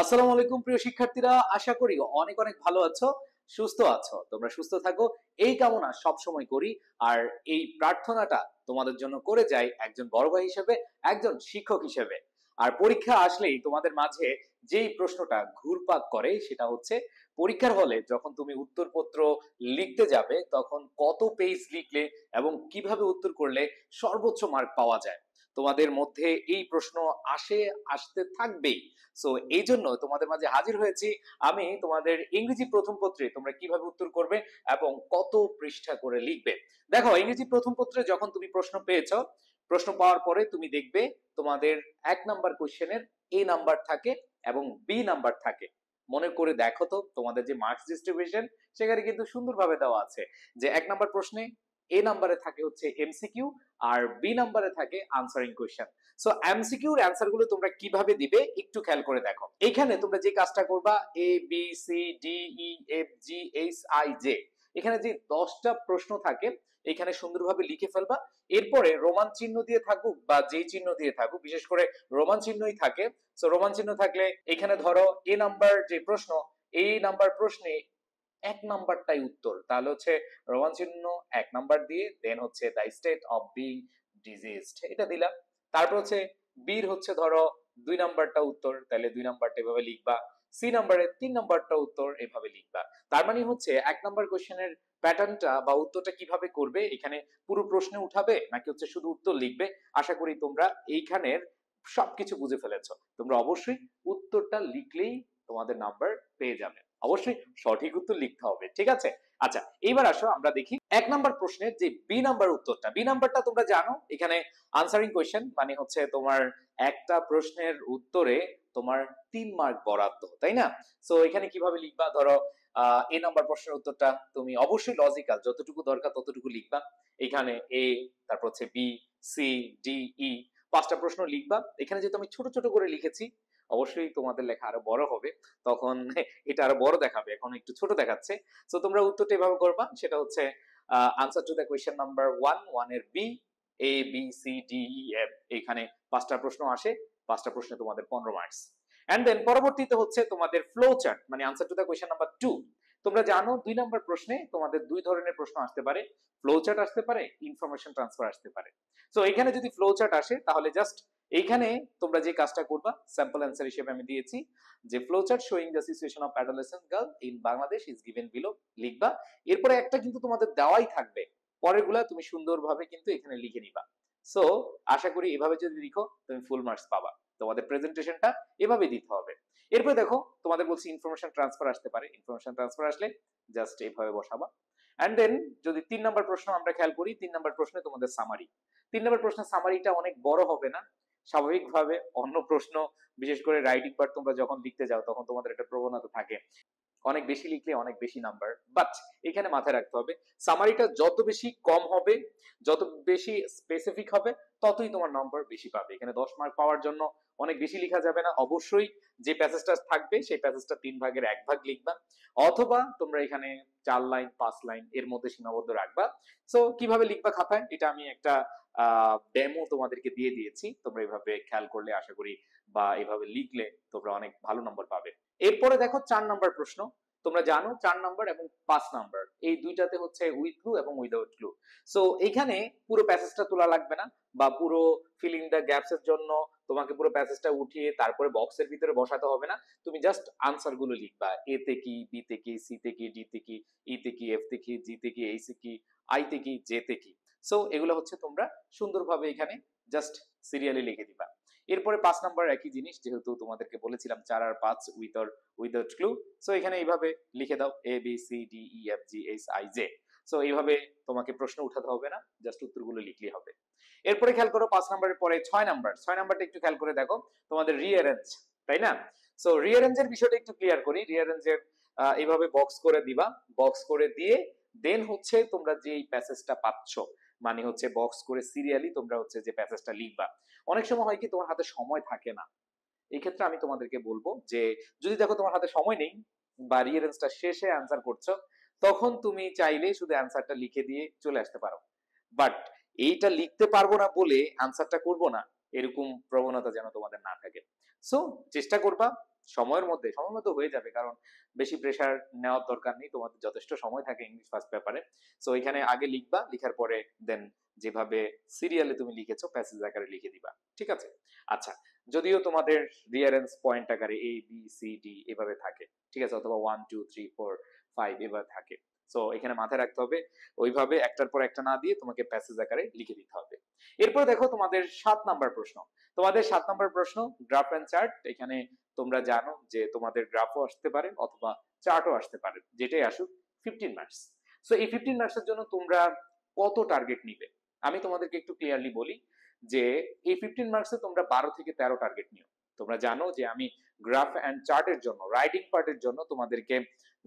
আসসালামু আলাইকুম প্রিয় শিক্ষার্থীরা, আশা করি অনেক অনেক ভালো আছো, সুস্থ আছো। তোমরা সুস্থ থাকো এই কামনা সব সময় করি। আর এই প্রার্থনাটা তোমাদের জন্য করে যাই একজন বড় ভাই হিসেবে, একজন শিক্ষক হিসেবে। আর পরীক্ষা আসলেই তোমাদের মাঝে যেই প্রশ্নটা ঘুরপাক করে সেটা হচ্ছে, পরীক্ষার হলে যখন তুমি উত্তরপত্র লিখতে যাবে তখন কত পেজ লিখলে এবং কিভাবে উত্তর করলে সর্বোচ্চ মার্ক পাওয়া যায়। তোমাদের মধ্যে এই প্রশ্ন আসতে থাকবেই। সো এই জন্য তোমাদের মাঝে হাজির হয়েছি আমি, তোমাদের ইংরেজি প্রথম পত্রে তোমরা কিভাবে উত্তর করবে এবং কত পৃষ্ঠা করে লিখবে। দেখো, ইংরেজি প্রথম পত্রে যখন তুমি প্রশ্ন পেয়েছো, প্রশ্ন পাওয়ার পরে তুমি দেখবে তোমাদের 1 নাম্বার কোশ্চেনের এ নাম্বার থাকে এবং বি নাম্বার থাকে। মনে করে দেখো তো তোমাদের যে মার্কস ডিস্ট্রিবিউশন সেখানে কিন্তু সুন্দরভাবে দেওয়া আছে যে 1 নাম্বার প্রশ্নে এ নাম্বারে থাকে হচ্ছে এমসিকিউ আর বি নাম্বারে থাকে আনসারিং কোশ্চেন। সো এমসিকিউর অ্যান্সার গুলো তোমরা কিভাবে দিবে একটু খেয়াল করে দেখো। এখানে তোমরা যে কাজটা করবা, A B C D E F G H I J, এখানে যে 10টা প্রশ্ন থাকে এখানে সুন্দরভাবে লিখে ফেলবা। এরপরে রোমান চিহ্ন দিয়ে থাকুক বা যে চিহ্ন দিয়ে থাকুক, বিশেষ করে রোমান চিহ্নই থাকে। সো রোমান চিহ্ন থাকলে এখানে ধরো এ নাম্বার যে প্রশ্ন, এই নাম্বার প্রশ্নে 1 নাম্বারটাই উত্তর, তাহলে হচ্ছে রোমান চিহ্ন 1 নাম্বার দিয়ে দেন হচ্ছে the state of being diseased, এটা দিলাম। তারপর হচ্ছে বীর হচ্ছে ধরো 2 নাম্বারটা উত্তর, তাহলে 2 নাম্বারটা এভাবে লিখবা। সি নাম্বারে 3 নাম্বারটা উত্তর, এভাবে লিখবা। তার মানে হচ্ছে 1 নাম্বার কোশ্চেনের প্যাটার্নটা বা উত্তরটা কিভাবে করবে, এখানে পুরো প্রশ্নে উঠাবে নাকি হচ্ছে শুধু উত্তর লিখবে। আশা করি তোমরা এইখানের সবকিছু বুঝে ফেলেছো। তোমরা অবশ্যই উত্তরটা লিখলেই তোমাদের নাম্বার পেয়ে যাবে। অবশ্যই সঠিক উত্তর লিখতে হবে, ঠিক আছে? আচ্ছা, এইবার আসো আমরা দেখি 1 নাম্বার প্রশ্নের যে বি নাম্বার উত্তরটা। বি নাম্বারটা তোমরা জানো, এখানে আনসারিং কোয়েশ্চেন মানে হচ্ছে তোমার একটা প্রশ্নের উত্তরে তোমার 3 মার্ক বরাদ্দ, তাই না? সো এখানে কিভাবে লিখবা, ধরো এ নাম্বার প্রশ্নের উত্তরটা তুমি অবশ্যই লজিক্যাল, যতটুকু দরকার ততটুকু লিখবা। এখানে এ, তারপর হচ্ছে বি, সি, ডি, ই, 5টা প্রশ্ন লিখবা। এখানে যেহেতু আমি ছোট ছোট করে লিখেছি, অবশ্যই তোমাদের লেখা আরো বড় হবে, তখন এটা আরো বড় দেখাবে, এখন একটু ছোট দেখাচ্ছে। সো তোমরা উত্তরটা এভাবে করবা, সেটা হচ্ছে answer to the question number 1 এর B, A B C D E F, এখানে 5টা প্রশ্ন আসে, 5টা প্রশ্নে তোমাদের 15 মার্কস। এন্ড দেন পরবর্তীতে হচ্ছে তোমাদের ফ্লো চার্ট, মানে answer to the question number 2। তোমরা জানো 2 নাম্বার প্রশ্নে তোমাদের 2 ধরনের প্রশ্ন আসতে পারে, ফ্লো চার্ট আসতে পারে, ইনফরমেশন ট্রান্সফার আসতে পারে। সো এখানে যদি ফ্লো চার্ট আসে তাহলে জাস্ট এইখানে তোমরা যে কাজটা করবা, স্যাম্পল অ্যান্সার হিসেবে আমি দিয়েছি যে flow chart showing the situation of adolescent girl in Bangladesh is given below, লিখবা। এরপরে একটা কিন্তু তোমাদের দেওয়াই থাকবে, পরেরগুলা তুমি সুন্দরভাবে কিন্তু এখানে লিখে নিবা। সো আশা করি এভাবে যদি লিখো তুমি ফুল মার্কস পাবা। তোমাদের প্রেজেন্টেশনটা এভাবে দিতে হবে। এরপরে দেখো তোমাদের বলছি ইনফরমেশন ট্রান্সফার আসতে পারে, ইনফরমেশন ট্রান্সফার আসলে জাস্ট এইভাবে বসাবা। এন্ড দেন যদি 3 নাম্বার প্রশ্ন আমরা খেয়াল করি, 3 নাম্বার প্রশ্নে তোমাদের সামারি। 3 নাম্বার প্রশ্নের সামারিটা অনেক বড় হবে না, স্বাভাবিকভাবে অন্য প্রশ্ন, বিশেষ করে রাইটিং পার্ট তোমরা যখন লিখতে যাও তখন তোমাদের একটা প্রবণতা থাকে অনেক বেশি লিখলে অনেক বেশি নাম্বার। বাট এখানে মাথায় রাখতে হবে, সামারিটা যত বেশি কম হবে, যত বেশি স্পেসিফিক হবে, ততই তোমার নাম্বার বেশি পাবে। এখানে 10 মার্ক পাওয়ার জন্য অনেক বেশি লেখা যাবে না, অবশ্যই যে প্যাসেজটা থাকবে সেই প্যাসেজটা 3 ভাগের 1 ভাগ লিখবা, অথবা তোমরা এখানে 4 লাইন 5 লাইন এর মধ্যে সীমাবদ্ধ রাখবা। সো কিভাবে লিখবা খাতায়, এটা আমি একটা ডেমো তোমাদেরকে দিয়ে দিয়েছি, তোমরা এভাবে খেয়াল করলে আশা করি বা এভাবে লিখলে তোমরা অনেক ভালো নম্বর পাবে। এরপরে দেখো 4 নাম্বার প্রশ্ন। তোমরা জানো 4 নাম্বার এবং 5 নাম্বার এই দুইটাতে হচ্ছে উইথ ক্লু এবং উইদাউট ক্লু। সো এখানে পুরো প্যাসেজটা তোলা লাগবে না, বা পুরো ফিলিং দ্য গ্যাপস এর জন্য তোমাকে পুরো প্যাসেজটা উঠিয়ে তারপরে বক্সের ভিতরে বসাতে হবে না। তুমি জাস্ট আনসার গুলো লিখবা, এ তে কি, বি তে কি, সি তে কি, ডি তে কি, ই তে কি, এফ তে কি, জি তে কি, এইচ তে কি, আই তে কি, জে তে কি। সো এগুলো হচ্ছে তোমরা সুন্দরভাবে এখানে জাস্ট সিরিয়ালি লিখে দিবা। এরপরে 5 নাম্বার একই জিনিস, যেহেতু তোমাদেরকে বলেছিলাম 4 আর 5 with or without clue. So এখানে এইভাবে লিখে দাও, A B C D E F G H I J. So এইভাবে তোমাকে প্রশ্ন উঠাতে হবে না, জাস্ট উত্তরগুলো লিখলেই হবে। এরপরে খেয়াল করো 5 নাম্বারের পরে 6 নাম্বার। 6 নাম্বারটা একটু খেয়াল করে দেখো, তোমাদের রিঅ্যারেঞ্জ, তাই না? সো রিঅ্যারেঞ্জের বিষয়টা একটু ক্লিয়ার করি। রিঅ্যারেঞ্জের এইভাবে বক্স করে দিবা, বক্স করে দিয়ে দেন হচ্ছে তোমরা যে প্যাসেজটা পাচ্ছ, মানে হচ্ছে বক্স করে সিরিয়ালি তোমরা হচ্ছে যে প্যাসেজটা লিখবা। অনেক সময় হয় কি তোমার হাতে সময় থাকে না, এই ক্ষেত্রে আমি তোমাদেরকে বলবো যে যদি দেখো তোমার হাতে সময় নেই বা রিয়ারেন্সটা শেষে অ্যান্সার করছো, তখন তুমি চাইলে শুধু অ্যান্সারটা লিখে দিয়ে চলে আসতে পারো। বাট এইটা লিখতে পারবো না বলে অ্যান্সারটা করবো না, এরকম প্রবণতা যেন তোমাদের না থাকে। সো চেষ্টা করবা সময়ের মধ্যে হয়ে যাবে, কারণ বেশি প্রেসার নেওয়ার দরকার নেই, তোমাদের যথেষ্ট সময় থাকে ইংলিশ ফার্স্ট পেপারে। সো এখানে আগে লিখবা, লিখার পরে দেন যেভাবে সিরিয়ালে তুমি লিখেছো প্যাসেজ আকারে লিখে দিবা, ঠিক আছে? আচ্ছা, যদিও তোমাদের রিয়ারেন্স পয়েন্ট আকারে এ বি সি ডি এভাবে থাকে, ঠিক আছে, অথবা 1 2 3 4 5 এভাবে থাকে। সো এখানে মাথায় রাখতে হবে ওইভাবে একটার পর একটা না দিয়ে তোমাকে প্যাসেজ আকারে লিখে দিতে হবে। এরপর দেখো তোমাদের 7 নাম্বার প্রশ্ন। তোমাদের 7 নাম্বার প্রশ্ন গ্রাফ এন্ড চার্ট। এখানে তোমরা জানো যে তোমাদের গ্রাফও আসতে পারে অথবা চার্টও আসতে পারে, যেটাই আসুক 15 মার্কস। সো এই 15 মার্কসের জন্য তোমরা কত টার্গেট নিবে আমি তোমাদেরকে একটু ক্লিয়ারলি বলি যে এই 15 মার্কসে তোমরা 12 থেকে 13 টার্গেট নিও। তোমরা জানো যে আমি গ্রাফ এন্ড চার্টের জন্য, রাইটিং পার্টের জন্য তোমাদেরকে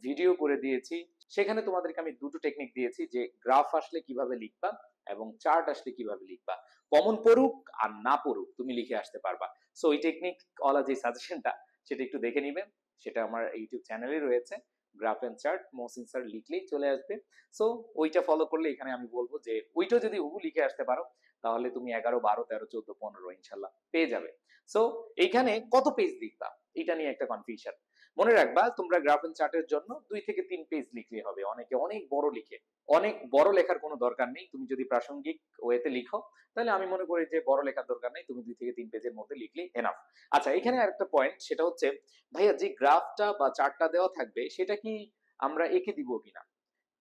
ভিডিও করে দিয়েছি। সেখানে তোমাদেরকে আমি দুটো টেকনিক দিয়েছি যে গ্রাফ আসলে কিভাবে লিখবা এবং চার্ট আসলে কিভাবে লিখবা। কমন পড়ুক আর না পড়ুক তুমি লিখে আসতে পারবা। সো ওই টেকনিক ওয়ালা যে সাজেশনটা সেটা একটু দেখে নিবে, সেটা আমার ইউটিউব চ্যানেলে রয়েছে, graph and chart Mohsin sir লিখলেই চলে আসবে। সো ওইটা ফলো করলে এখানে আমি বলবো যে ওইটা যদি হুবহু লিখে আসতে পারো তাহলে তুমি 11 12 13 14 15 ইনশাল্লাহ পেয়ে যাবে। সো এইখানে কত পেজ লিখবা এটা নিয়ে একটা কনফিউশন। মনে রাখবা তোমরা গ্রাফ এন্ড চার্টের জন্য 2 থেকে 3 পেজ লিখলে হবে। অনেকে অনেক বড় লিখে, অনেক বড় লেখার কোনো দরকার নেই। তুমি যদি প্রাসঙ্গিক ওয়েতে লিখো তাহলে আমি মনে করি যে বড় লেখার দরকার নেই, তুমি 2 থেকে 3 পেজের মধ্যে লিখলেই এনাফ। আচ্ছা, এখানে আরেকটা পয়েন্ট, সেটা হচ্ছে ভাইয়া যে গ্রাফটা বা চার্টটা দেওয়া থাকবে সেটা কি আমরা এঁকে দিব কিনা?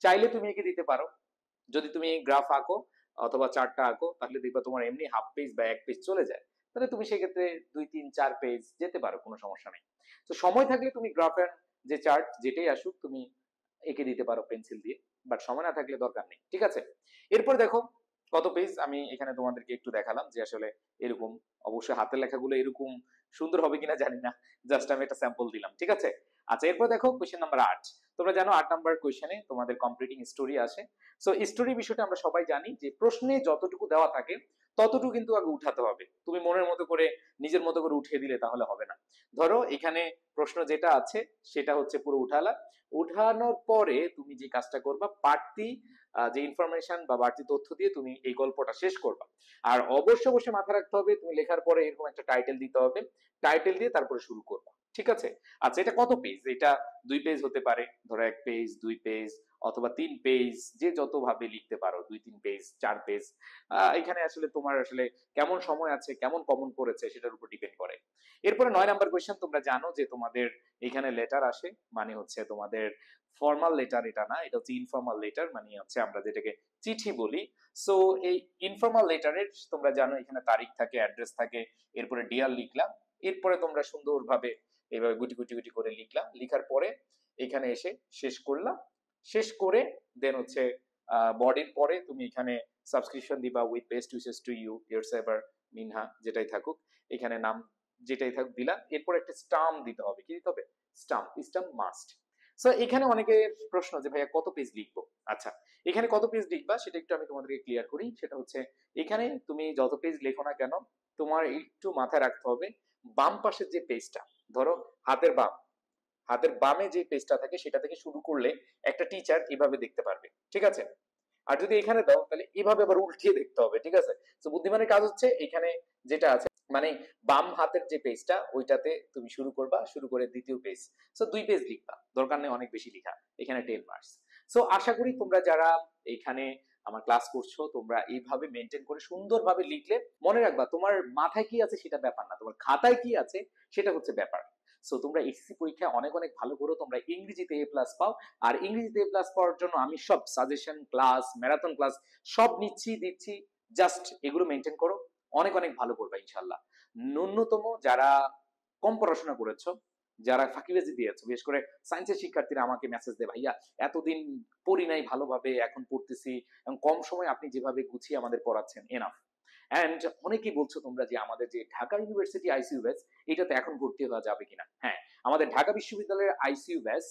চাইলে তুমি এঁকে দিতে পারো। যদি তুমি গ্রাফ আঁকো অথবা চার্টটা আঁকো তাহলে দেখবা তোমার এমনি হাফ পেজ বা এক পেজ চলে যায়, তাহলে তুমি সেক্ষেত্রে 2 3 4 পেজ যেতে পারো, কোনো সমস্যা নেই। তো সময় থাকলে তুমি গ্রাফের যে চার্ট যেটাই আসুক তুমি এঁকে দিতে পারো পেন্সিল দিয়ে, বাট সময় না থাকলে দরকার নেই, ঠিক আছে? এরপর দেখো কত পেজ আমি এখানে তোমাদেরকে একটু দেখালাম যে আসলে এরকম, অবশ্যই হাতের লেখাগুলো এরকম সুন্দর হবে কিনা জানি না, জাস্ট আমি একটা স্যাম্পল দিলাম, ঠিক আছে? আচ্ছা, এরপর দেখো কোশ্চেন নাম্বার 8। তোমরা জানো 8 নাম্বার কোশ্চেনে তোমাদের কমপ্লিটিং স্টোরি আসে। সো স্টোরি বিষয়টা আমরা সবাই জানি যে প্রশ্নে যতটুকু দেওয়া থাকে ততটুকু কিন্তু আগে উঠাতে হবে। তুমি মনের মতো করে নিজের মতো করে উঠিয়ে দিলে তাহলে হবে না। ধরো এখানে প্রশ্ন যেটা আছে সেটা হচ্ছে পুরো উঠালা, উঠানোর পরে তুমি যে কাজটা করবা বাড়তি যে ইনফরমেশন বা বাড়তি তথ্য দিয়ে তুমি এই গল্পটা শেষ করবা। আর অবশ্যই অবশ্যই মাথায় রাখতে হবে তুমি লেখার পরে এরকম একটা টাইটেল দিতে হবে, টাইটেল দিয়ে তারপরে শুরু করবা, ঠিক আছে? আচ্ছা, এটা কত পেজ? এটা 2 পেজ হতে পারে, ধরো 1 পেজ 2 পেজ অথবা 3 পেজ, যে যত ভাবে লিখতে পারো, 2 3 পেজ 4 পেজ। এখানে আসলে তোমার আসলে কেমন সময় আছে, কেমন কমন পড়েছে সেটার উপর ডিপেন্ড করে। এরপরে 9 নাম্বার কোশ্চেন। তোমরা জানো যে তোমাদের এখানে লেটার আসে, মানে হচ্ছে তোমাদের ফর্মাল লেটার এটা না, এটা হচ্ছে ইনফর্মাল লেটার, মানে হচ্ছে আমরা যেটাকে চিঠি বলি। সো এই ইনফর্মাল লেটারের তোমরা জানো এখানে তারিখ থাকে, অ্যাড্রেস থাকে, এরপরে ডিয়ার লিখলাম, এরপরে তোমরা সুন্দরভাবে এইভাবে গুটি গুটি গুটি করে লিখলাম, লিখার পরে এখানে এসে শেষ করলাম, শেষ করে দেন হচ্ছে বডির পরে তুমি এখানে সাবস্ক্রিপশন দিবা with best wishes to you your saver মিনহা, যেটাই থাকুক এখানে নাম যেটাই থাকুক দিলা, এরপর একটা স্টাম্প দিতে হবে। কি দিতে হবে? স্টাম্প। Stump must. সো এখানে অনেকের প্রশ্ন যে ভাইয়া কত পেজ লিখবো। আচ্ছা, এখানে কত পেজ লিখবা সেটা একটু আমি তোমাদেরকে ক্লিয়ার করি। সেটা হচ্ছে এখানে তুমি যত পেজ লেখো না কেন তোমার একটু মাথায় রাখতে হবে বাম পাশের যে পেজটা, ধরো হাতের বাম, হাতের বামে যে পেজটা থাকে সেটা থেকে শুরু করলে একটা টিচার এভাবে দেখতে পারবে, ঠিক আছে? আর যদি এখানে দাও তাহলে এভাবে আবার উল্টিয়ে দেখতে হবে, ঠিক আছে? তো বুদ্ধিমানের কাজ হচ্ছে এখানে যেটা আছে, মানে বাম হাতের যে পেজটা ওইটাতে তুমি শুরু করবা, শুরু করে দ্বিতীয় পেজ। সো 2 পেজ লিখবা, দরকার নেই অনেক বেশি লিখা, এখানে 10 মার্কস। সো আশা করি তোমরা যারা এখানে আমার ক্লাস করছো তোমরা এইভাবে মেনটেন করে সুন্দরভাবে লিখলে, মনে রাখবা তোমার মাথায় কি আছে সেটা ব্যাপার না, তোমার খাতায় কি আছে সেটা হচ্ছে ব্যাপার। সো তোমরা এসএসসি পরীক্ষায় অনেক অনেক ভালো করো, তোমরা ইংরেজিতে এ প্লাস পাও। আর ইংরেজিতে এ প্লাস পাওয়ার জন্য আমি সব সাজেশন ক্লাস, ম্যারাথন ক্লাস সব নিচ্ছি দিচ্ছি, জাস্ট এগুলো মেনটেন করো, অনেক অনেক ভালো করবে ইনশাল্লাহ। ন্যূনতম যারা কম পড়াশোনা করেছো, যারা ফাঁকিবাজি দিয়েছো, বিশেষ করে সায়েন্সের শিক্ষার্থীরা আমাকে মেসেজ দেয়, ভাইয়া এতদিন পড়ি নাই ভালোভাবে, এখন পড়তেছি, এবং কম সময় আপনি যেভাবে গুছিয়ে আমাদের পড়াচ্ছেন এনাফ। এন্ড অনেকেই বলছো তোমরা যে আমাদের যে ঢাকা ইউনিভার্সিটি আইসিইউ ব্যাচ এটাতে এখন ভর্তি হওয়া যাবে কিনা। হ্যাঁ, আমাদের ঢাকা বিশ্ববিদ্যালয়ের আইসিইউ ব্যাচ,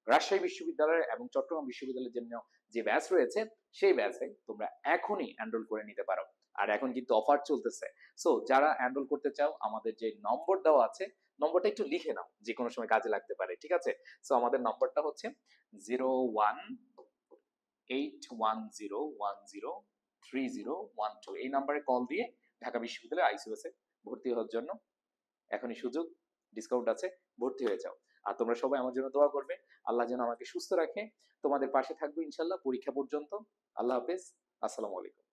রাজশাহী বিশ্ববিদ্যালয়ের এবং চট্টগ্রাম বিশ্ববিদ্যালয়ের জন্য যে ব্যাচ রয়েছে সেই ব্যাচে তোমরা এখনই এনরোল করে নিতে পারো। আর এখন কিন্তু অফার চলতেছে। সো যারা এনরোল করতে চাও আমাদের যে নম্বর দেওয়া আছে নম্বরটা একটু লিখে নাও, যে কোনো সময় কাজে লাগতে পারে, ঠিক আছে? সো আমাদের নম্বরটা হচ্ছে 0181010301 এই নাম্বারে কল দিয়ে ঢাকা বিশ্ববিদ্যালয়ে আইসিইউ এ ভর্তি হওয়ার জন্য এখনই সুযোগ। ডিসকাউন্ট আছে, ভর্তি হয়ে যাও। আর তোমরা সবাই আমার জন্য দোয়া করবে, আল্লাহ যেন আমাকে সুস্থ রাখে। তোমাদের পাশে থাকবো ইনশাল্লাহ পরীক্ষা পর্যন্ত। আল্লাহ হাফেজ, আসসালামু আলাইকুম।